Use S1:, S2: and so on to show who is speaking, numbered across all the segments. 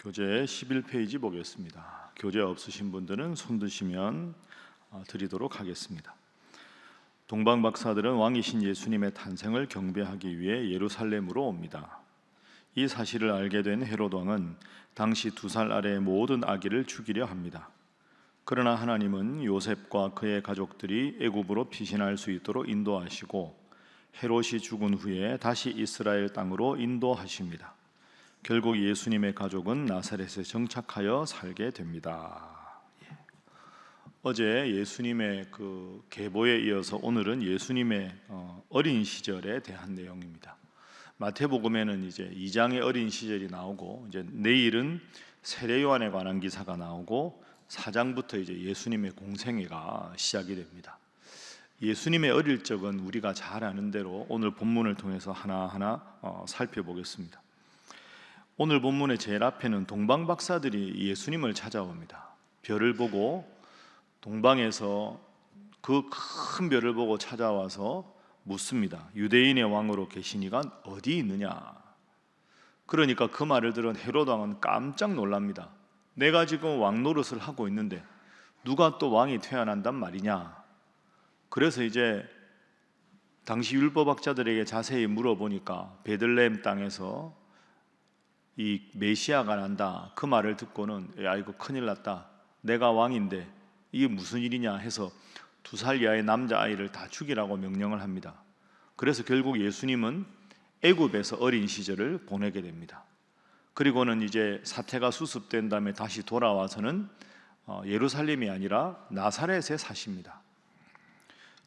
S1: 교재 11페이지 보겠습니다. 교재 없으신 분들은 손 드시면 드리도록 하겠습니다. 동방 박사들은 왕이신 예수님의 탄생을 경배하기 위해 예루살렘으로 옵니다. 이 사실을 알게 된 헤롯 왕은 당시 2살 아래의 모든 아기를 죽이려 합니다. 그러나 하나님은 요셉과 그의 가족들이 애굽으로 피신할 수 있도록 인도하시고 헤롯이 죽은 후에 다시 이스라엘 땅으로 인도하십니다. 결국 예수님의 가족은 나사렛에 정착하여 살게 됩니다. 어제 예수님의 그 계보에 이어서 오늘은 예수님의 어린 시절에 대한 내용입니다. 마태복음에는 이제 2장의 어린 시절이 나오고, 이제 내일은 세례 요한에 관한 기사가 나오고 4장부터 이제 예수님의 공생애가 시작이 됩니다. 예수님의 어릴 적은 우리가 잘 아는 대로 오늘 본문을 통해서 하나하나 살펴보겠습니다. 오늘 본문의 제일 앞에는 동방 박사들이 예수님을 찾아옵니다. 별을 보고, 동방에서 그 큰 별을 보고 찾아와서 묻습니다. 유대인의 왕으로 계신 이가 어디 있느냐? 그러니까 그 말을 들은 헤롯 왕은 깜짝 놀랍니다. 내가 지금 왕 노릇을 하고 있는데 누가 또 왕이 태어난단 말이냐? 그래서 이제 당시 율법학자들에게 자세히 물어보니까 베들레헴 땅에서 이 메시아가 난다, 그 말을 듣고는 야, 이거 큰일 났다, 내가 왕인데 이게 무슨 일이냐 해서 2살 이하의 남자아이를 다 죽이라고 명령을 합니다. 그래서 결국 예수님은 애굽에서 어린 시절을 보내게 됩니다. 그리고는 이제 사태가 수습된 다음에 다시 돌아와서는 예루살렘이 아니라 나사렛에 사십니다.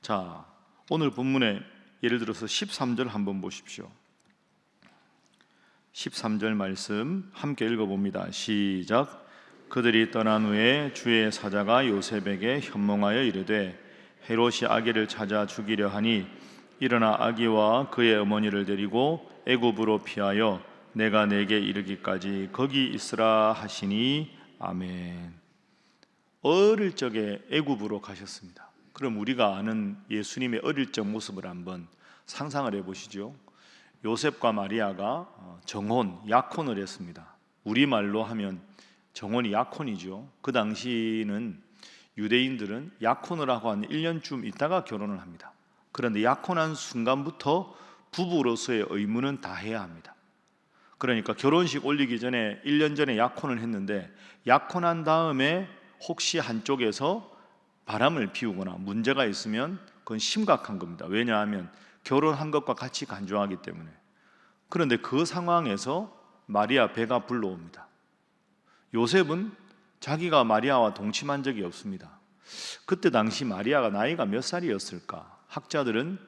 S1: 자, 오늘 본문에 예를 들어서 13절 한번 보십시오. 13절 말씀 함께 읽어봅니다. 시작. 그들이 떠난 후에 주의 사자가 요셉에게 현몽하여 이르되 헤롯이 아기를 찾아 죽이려 하니 일어나 아기와 그의 어머니를 데리고 애굽으로 피하여 내가 내게 이르기까지 거기 있으라 하시니 아멘. 어릴 적에 애굽으로 가셨습니다. 그럼 우리가 아는 예수님의 어릴 적 모습을 한번 상상을 해보시죠. 요셉과 마리아가 정혼, 약혼을 했습니다. 우리말로 하면 정혼이 약혼이죠. 그 당시는 유대인들은 약혼을 하고 한 1년쯤 있다가 결혼을 합니다. 그런데 약혼한 순간부터 부부로서의 의무는 다 해야 합니다. 그러니까 결혼식 올리기 전에 1년 전에 약혼을 했는데, 약혼한 다음에 혹시 한쪽에서 바람을 피우거나 문제가 있으면 그건 심각한 겁니다. 왜냐하면 결혼한 것과 같이 간주하기 때문에. 그런데 그 상황에서 마리아 배가 불러옵니다. 요셉은 자기가 마리아와 동침한 적이 없습니다. 그때 당시 마리아가 나이가 몇 살이었을까? 학자들은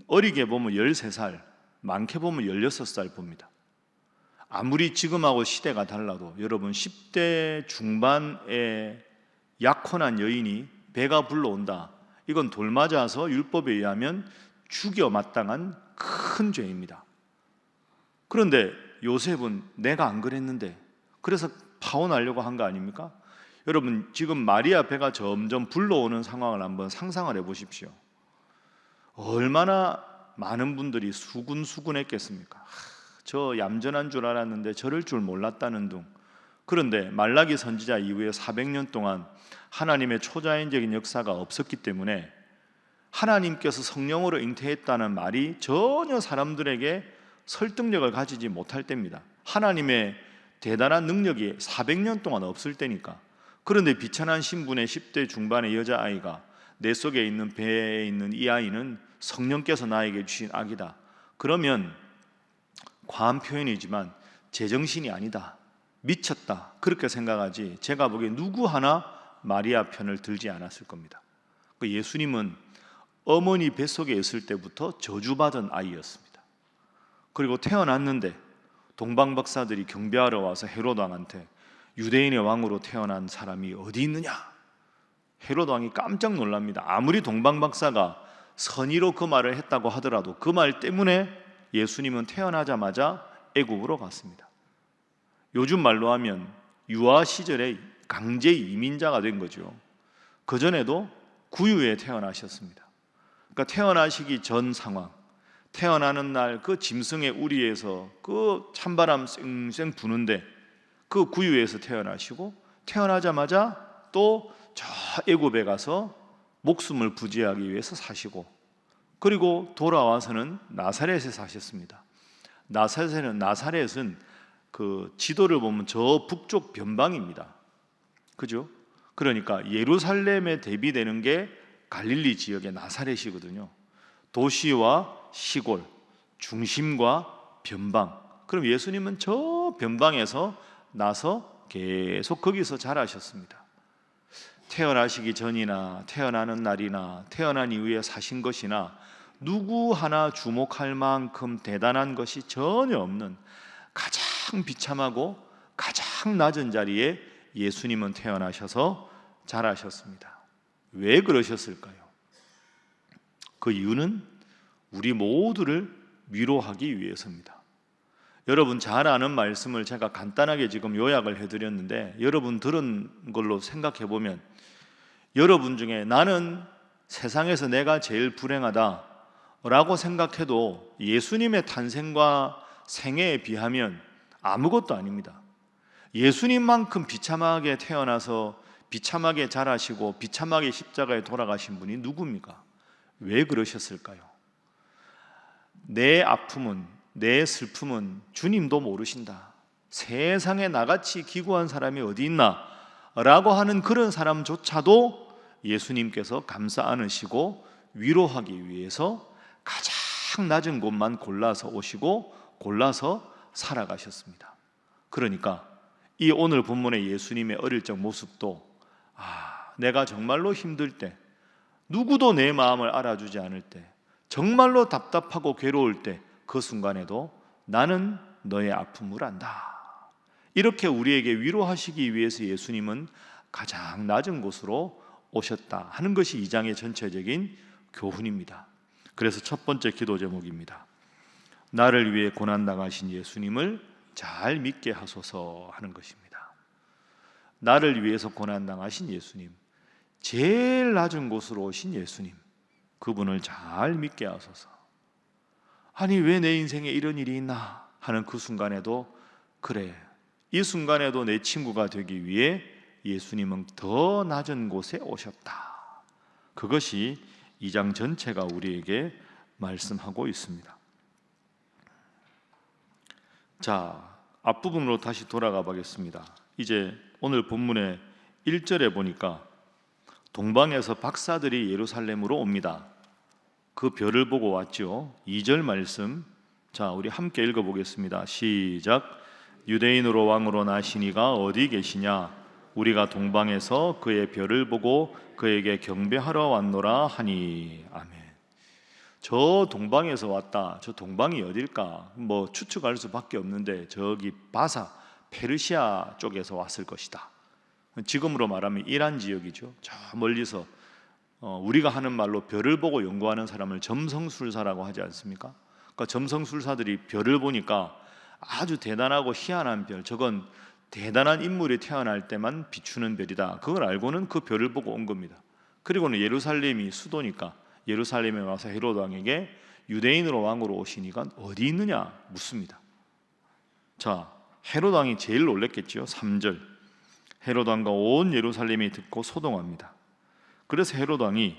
S1: 어리게 보면 13살, 많게 보면 16살 봅니다. 아무리 지금하고 시대가 달라도 여러분 10대 중반에 약혼한 여인이 배가 불러온다, 이건 돌 맞아서 율법에 의하면 죽여 마땅한 큰 죄입니다. 그런데 요셉은 내가 안 그랬는데, 그래서 파혼하려고 한 거 아닙니까? 여러분 지금 마리아 배가 점점 불러오는 상황을 한번 상상을 해보십시오. 얼마나 많은 분들이 수군수군했겠습니까? 저 얌전한 줄 알았는데 저럴 줄 몰랐다는 둥. 그런데 말라기 선지자 이후에 400년 동안 하나님의 초자연적인 역사가 없었기 때문에 하나님께서 성령으로 잉태했다는 말이 전혀 사람들에게 설득력을 가지지 못할 때입니다. 하나님의 대단한 능력이 400년 동안 없을 때니까. 그런데 비천한 신분의 10대 중반의 여자아이가, 내 속에 있는 배에 있는 이 아이는 성령께서 나에게 주신 아기다, 그러면 과한 표현이지만 제정신이 아니다, 미쳤다, 그렇게 생각하지 제가 보기에 누구 하나 마리아 편을 들지 않았을 겁니다. 예수님은 어머니 뱃속에 있을 때부터 저주받은 아이였습니다. 그리고 태어났는데 동방 박사들이 경배하러 와서 헤롯 왕한테 유대인의 왕으로 태어난 사람이 어디 있느냐? 헤롯 왕이 깜짝 놀랍니다. 아무리 동방 박사가 선의로 그 말을 했다고 하더라도 그 말 때문에 예수님은 태어나자마자 애굽으로 갔습니다. 요즘 말로 하면 유아 시절에 강제 이민자가 된 거죠. 그전에도 구유에 태어나셨습니다. 그러니까 태어나시기 전 상황, 태어나는 날 그 짐승의 우리에서 그 찬바람 쌩쌩 부는데 그 구유에서 태어나시고 태어나자마자 또 저 애굽에 가서 목숨을 부지하기 위해서 사시고 그리고 돌아와서는 나사렛에 사셨습니다. 나사렛은 그 지도를 보면 저 북쪽 변방입니다. 그죠? 그러니까 예루살렘에 대비되는 게 갈릴리 지역의 나사렛이거든요. 도시와 시골, 중심과 변방. 그럼 예수님은 저 변방에서 나서 계속 거기서 자라셨습니다. 태어나시기 전이나 태어나는 날이나 태어난 이후에 사신 것이나 누구 하나 주목할 만큼 대단한 것이 전혀 없는 가장 비참하고 가장 낮은 자리에 예수님은 태어나셔서 자라셨습니다. 왜 그러셨을까요? 그 이유는 우리 모두를 위로하기 위해서입니다. 여러분 잘 아는 말씀을 제가 간단하게 지금 요약을 해드렸는데 여러분 들은 걸로 생각해 보면 여러분 중에 나는 세상에서 내가 제일 불행하다 라고 생각해도 예수님의 탄생과 생애에 비하면 아무것도 아닙니다. 예수님만큼 비참하게 태어나서 비참하게 자라시고 비참하게 십자가에 돌아가신 분이 누굽니까? 왜 그러셨을까요? 내 아픔은, 내 슬픔은 주님도 모르신다. 세상에 나같이 기구한 사람이 어디 있나? 라고 하는 그런 사람조차도 예수님께서 감싸 안으시고 위로하기 위해서 가장 낮은 곳만 골라서 오시고 골라서 살아가셨습니다. 그러니까 이 오늘 본문의 예수님의 어릴 적 모습도 내가 정말로 힘들 때, 누구도 내 마음을 알아주지 않을 때, 정말로 답답하고 괴로울 때 그 순간에도 나는 너의 아픔을 안다. 이렇게 우리에게 위로하시기 위해서 예수님은 가장 낮은 곳으로 오셨다 하는 것이 이 장의 전체적인 교훈입니다. 그래서 첫 번째 기도 제목입니다. 나를 위해 고난당하신 예수님을 잘 믿게 하소서 하는 것입니다. 나를 위해서 고난당하신 예수님, 제일 낮은 곳으로 오신 예수님, 그분을 잘 믿게 하소서. 아니 왜 내 인생에 이런 일이 있나 하는 그 순간에도 그래, 이 순간에도 내 친구가 되기 위해 예수님은 더 낮은 곳에 오셨다. 그것이 이 장 전체가 우리에게 말씀하고 있습니다. 자, 앞부분으로 다시 돌아가 보겠습니다. 이제 오늘 본문의 1절에 보니까 동방에서 박사들이 예루살렘으로 옵니다. 그 별을 보고 왔죠. 2절 말씀, 자 우리 함께 읽어보겠습니다. 시작. 유대인으로 왕으로 나시니가 어디 계시냐? 우리가 동방에서 그의 별을 보고 그에게 경배하러 왔노라 하니. 아멘. 저 동방에서 왔다. 저 동방이 어딜까? 뭐 추측할 수밖에 없는데 저기 바사, 페르시아 쪽에서 왔을 것이다. 지금으로 말하면 이란 지역이죠. 저 멀리서 우리가 하는 말로 별을 보고 연구하는 사람을 점성술사라고 하지 않습니까? 그러니까 점성술사들이 별을 보니까 아주 대단하고 희한한 별, 저건 대단한 인물이 태어날 때만 비추는 별이다. 그걸 알고는 그 별을 보고 온 겁니다. 그리고는 예루살렘이 수도니까 예루살렘에 와서 헤로드 왕에게 유대인으로 왕으로 오시니까 어디 있느냐 묻습니다. 자, 헤로드 왕이 제일 놀랬겠죠. 3절. 헤로드 왕과 온 예루살렘이 듣고 소동합니다. 그래서 헤로드 왕이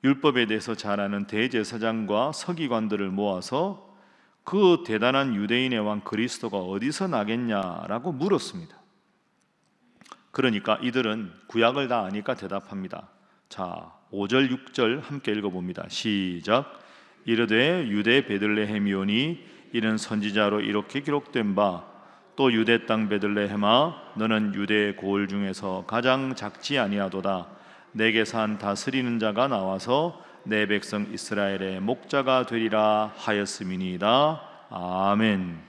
S1: 율법에 대해서 잘 아는 대제사장과 서기관들을 모아서 그 대단한 유대인의 왕 그리스도가 어디서 나겠냐라고 물었습니다. 그러니까 이들은 구약을 다 아니까 대답합니다. 자, 5절 6절 함께 읽어봅니다. 시작. 이르되 유대 베들레헴이오니 이는 선지자로 이렇게 기록된 바 또 유대 땅 베들레헴아 너는 유대의 고을 중에서 가장 작지 아니하도다. 내게 산 다스리는 자가 나와서 내 백성 이스라엘의 목자가 되리라 하였음이니이다. 아멘.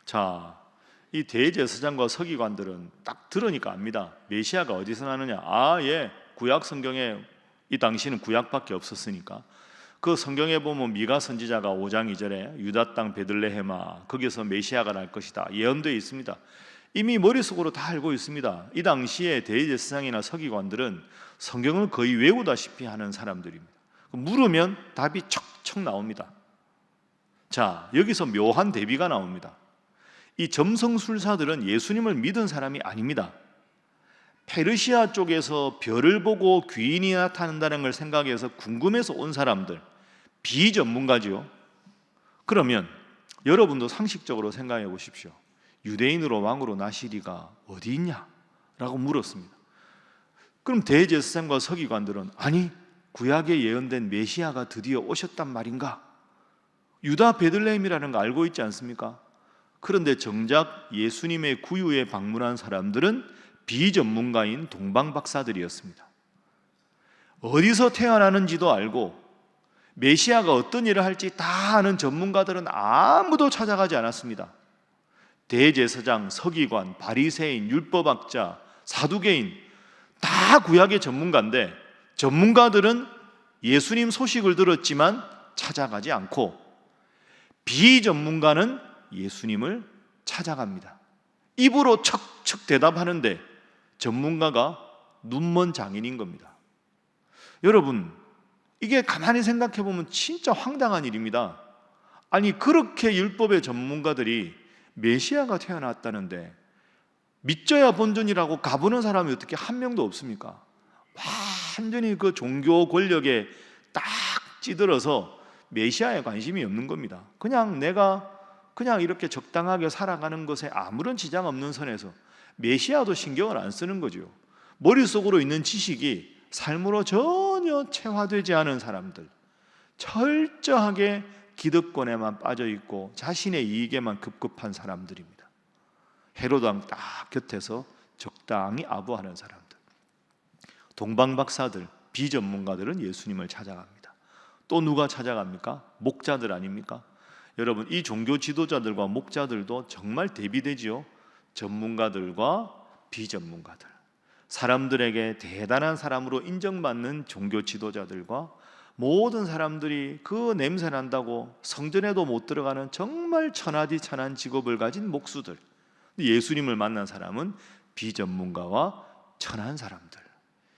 S1: 자, 이 대제사장과 서기관들은 딱 들으니까 압니다. 메시아가 어디서 나느냐? 예, 구약 성경에 이 당시는 구약밖에 없었으니까 그 성경에 보면 미가 선지자가 5장 2절에 유다 땅 베들레헴아 거기서 메시아가 날 것이다 예언되어 있습니다. 이미 머릿속으로 다 알고 있습니다. 이 당시에 대제사장이나 서기관들은 성경을 거의 외우다시피 하는 사람들입니다. 물으면 답이 척척 나옵니다. 자, 여기서 묘한 대비가 나옵니다. 이 점성술사들은 예수님을 믿은 사람이 아닙니다. 페르시아 쪽에서 별을 보고 귀인이 나타난다는 걸 생각해서 궁금해서 온 사람들, 비전문가지요. 그러면 여러분도 상식적으로 생각해 보십시오. 유대인으로 왕으로 나시리가 어디 있냐? 라고 물었습니다. 그럼 대제사장과 서기관들은 아니, 구약에 예언된 메시아가 드디어 오셨단 말인가? 유다 베들레헴이라는 거 알고 있지 않습니까? 그런데 정작 예수님의 구유에 방문한 사람들은 비전문가인 동방박사들이었습니다. 어디서 태어나는지도 알고 메시아가 어떤 일을 할지 다 아는 전문가들은 아무도 찾아가지 않았습니다. 대제사장, 서기관, 바리새인, 율법학자, 사두개인 다 구약의 전문가인데 전문가들은 예수님 소식을 들었지만 찾아가지 않고 비전문가는 예수님을 찾아갑니다. 입으로 척척 대답하는데 전문가가 눈먼 장인인 겁니다. 여러분, 이게 가만히 생각해 보면 진짜 황당한 일입니다. 아니, 그렇게 율법의 전문가들이 메시아가 태어났다는데 믿져야 본전이라고 가보는 사람이 어떻게 한 명도 없습니까? 완전히 그 종교 권력에 딱 찌들어서 메시아에 관심이 없는 겁니다. 내가 이렇게 적당하게 살아가는 것에 아무런 지장 없는 선에서 메시아도 신경을 안 쓰는 거죠. 머릿속으로 있는 지식이 삶으로 전혀 체화되지 않은 사람들, 철저하게 기득권에만 빠져있고 자신의 이익에만 급급한 사람들입니다. 헤로드 왕 딱 곁에서 적당히 아부하는 사람들. 동방박사들, 비전문가들은 예수님을 찾아갑니다. 또 누가 찾아갑니까? 목자들 아닙니까? 여러분, 이 종교 지도자들과 목자들도 정말 대비되지요. 전문가들과 비전문가들, 사람들에게 대단한 사람으로 인정받는 종교 지도자들과 모든 사람들이 그 냄새 난다고 성전에도 못 들어가는 정말 천하디천한 직업을 가진 목수들. 예수님을 만난 사람은 비전문가와 천한 사람들.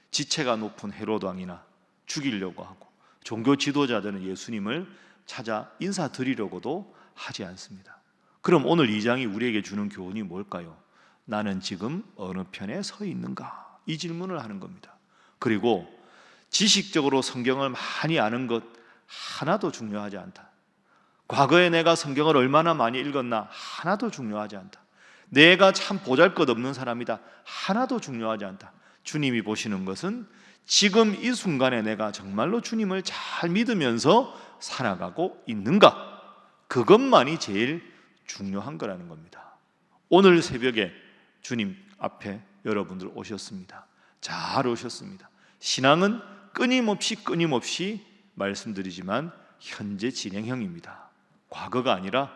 S1: 지체가 높은 헤로드 왕이나 죽이려고 하고 종교 지도자들은 예수님을 찾아 인사드리려고도 하지 않습니다. 그럼 오늘 2장이 우리에게 주는 교훈이 뭘까요? 나는 지금 어느 편에 서 있는가? 이 질문을 하는 겁니다. 그리고 지식적으로 성경을 많이 아는 것 하나도 중요하지 않다. 과거에 내가 성경을 얼마나 많이 읽었나 하나도 중요하지 않다. 내가 참 보잘것없는 사람이다 하나도 중요하지 않다. 주님이 보시는 것은 지금 이 순간에 내가 정말로 주님을 잘 믿으면서 살아가고 있는가? 그것만이 제일 중요한 거라는 겁니다. 오늘 새벽에 주님 앞에 여러분들 오셨습니다. 잘 오셨습니다. 신앙은 끊임없이 말씀드리지만 현재 진행형입니다. 과거가 아니라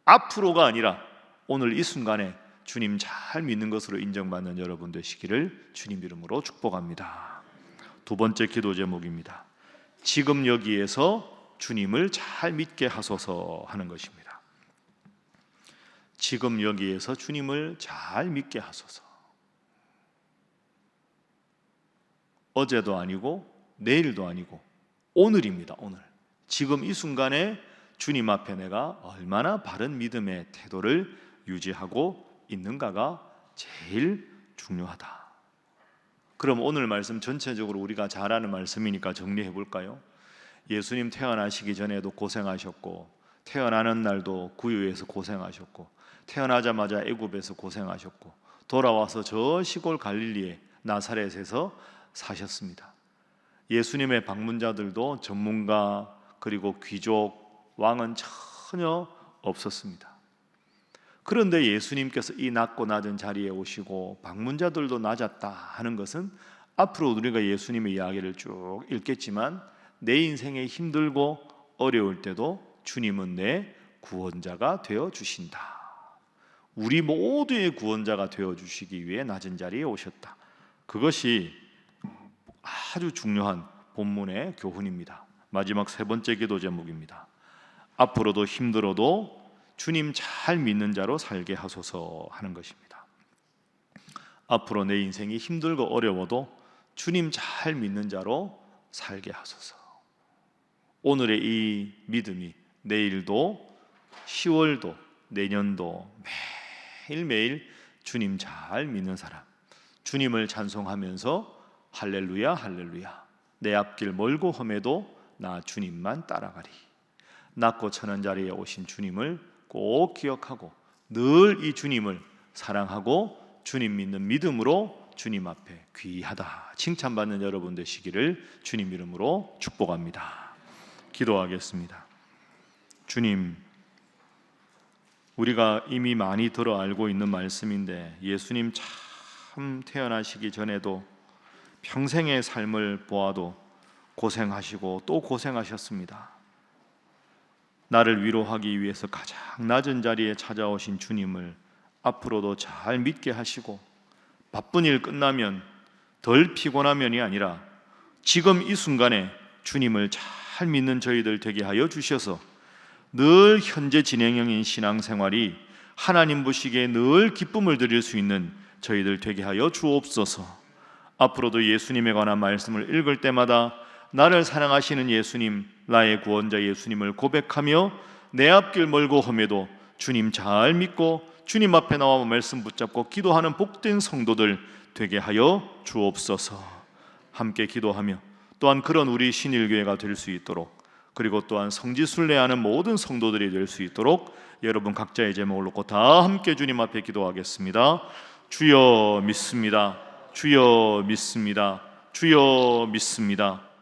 S1: 앞으로가 아니라 오늘 이 순간에 주님 잘 믿는 것으로 인정받는 여러분 되시기를 주님 이름으로 축복합니다. 두 번째 기도 제목입니다. 지금 여기에서 주님을 잘 믿게 하소서 하는 것입니다. 지금 여기에서 주님을 잘 믿게 하소서. 어제도 아니고 내일도 아니고 오늘입니다. 오늘. 지금 이 순간에 주님 앞에 내가 얼마나 바른 믿음의 태도를 유지하고 있는가가 제일 중요하다. 그럼 오늘 말씀 전체적으로 우리가 잘 아는 말씀이니까 정리해 볼까요? 예수님 태어나시기 전에도 고생하셨고, 태어나는 날도 구유에서 고생하셨고, 태어나자마자 애굽에서 고생하셨고, 돌아와서 저 시골 갈릴리의 나사렛에서 사셨습니다. 예수님의 방문자들도 전문가 그리고 귀족, 왕은 전혀 없었습니다. 그런데 예수님께서 이 낮고 낮은 자리에 오시고 방문자들도 낮았다 하는 것은 앞으로 우리가 예수님의 이야기를 쭉 읽겠지만 내 인생에 힘들고 어려울 때도 주님은 내 구원자가 되어 주신다. 우리 모두의 구원자가 되어 주시기 위해 낮은 자리에 오셨다. 그것이 아주 중요한 본문의 교훈입니다. 마지막 세 번째 기도 제목입니다. 앞으로도 힘들어도 주님 잘 믿는 자로 살게 하소서 하는 것입니다. 앞으로 내 인생이 힘들고 어려워도 주님 잘 믿는 자로 살게 하소서. 오늘의 이 믿음이 내일도 10월도 내년도 매일매일 주님 잘 믿는 사람, 주님을 찬송하면서 할렐루야 할렐루야, 내 앞길 멀고 험해도 나 주님만 따라가리, 낮고 천한 자리에 오신 주님을 꼭 기억하고 늘 이 주님을 사랑하고 주님 믿는 믿음으로 주님 앞에 귀하다 칭찬받는 여러분 되시기를 주님 이름으로 축복합니다. 기도하겠습니다. 주님, 우리가 이미 많이 들어 알고 있는 말씀인데 예수님 참 태어나시기 전에도 평생의 삶을 보아도 고생하시고 또 고생하셨습니다. 나를 위로하기 위해서 가장 낮은 자리에 찾아오신 주님을 앞으로도 잘 믿게 하시고 바쁜 일 끝나면 덜 피곤하면이 아니라 지금 이 순간에 주님을 잘 믿는 저희들 되게 하여 주셔서 늘 현재 진행형인 신앙생활이 하나님 보시기에 늘 기쁨을 드릴 수 있는 저희들 되게 하여 주옵소서. 앞으로도 예수님에 관한 말씀을 읽을 때마다 나를 사랑하시는 예수님, 나의 구원자 예수님을 고백하며 내 앞길 멀고 험해도 주님 잘 믿고 주님 앞에 나와 말씀 붙잡고 기도하는 복된 성도들 되게 하여 주옵소서. 함께 기도하며 또한 그런 우리 신일교회가 될 수 있도록, 그리고 또한 성지순례하는 모든 성도들이 될 수 있도록 여러분 각자의 제목을 놓고 다 함께 주님 앞에 기도하겠습니다. 주여 믿습니다. 주여 믿습니다. 주여 믿습니다.